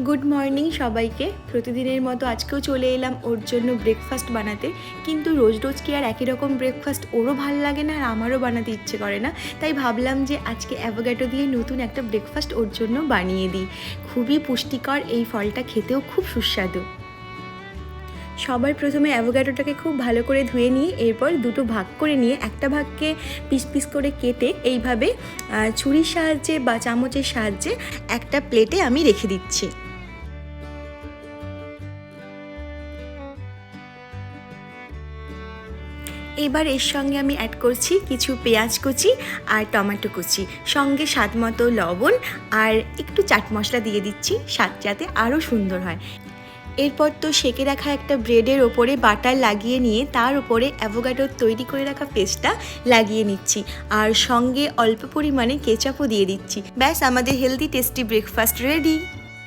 Good morning সবাইকে। প্রতিদিনের মতো আজকেও চলে এলাম ওর জন্য ব্রেকফাস্ট বানাতে, কিন্তু রোজ রোজ কি আর একই রকম ব্রেকফাস্ট ওরও ভাল লাগে না আর আমারও বানাতে ইচ্ছে করে না। তাই ভাবলাম যে আজকে অ্যাভোকাডো দিয়ে নতুন একটা ব্রেকফাস্ট ওর জন্য বানিয়ে দিই। খুবই পুষ্টিকর এই ফলটা, খেতেও খুব সুস্বাদু। সবার প্রথমে অ্যাভোকাডোটাকে খুব ভালো করে ধুয়ে নিয়ে এরপর দুটো ভাগ করে নিয়ে একটা ভাগকে পিস পিস করে কেটে এইভাবে ছুরির সাহায্যে বা চামচের সাহায্যে একটা প্লেটে আমি রেখে দিচ্ছি। এবার এর সঙ্গে আমি অ্যাড করছি কিছু পেঁয়াজ কুচি আর টমেটো কুচি, সঙ্গে স্বাদ মতো লবণ আর একটু চাট মশলা দিয়ে দিচ্ছি, স্বাদ যাতে আরও সুন্দর হয়। এরপর তো সেঁকে রাখা একটা ব্রেডের ওপরে বাটার লাগিয়ে নিয়ে তার উপরে অ্যাভোকাডোর তৈরি করে রাখা পেস্টটা লাগিয়ে নিচ্ছি আর সঙ্গে অল্প পরিমাণে কেচাপও দিয়ে দিচ্ছি। ব্যাস, আমাদের হেলদি টেস্টি ব্রেকফাস্ট রেডি।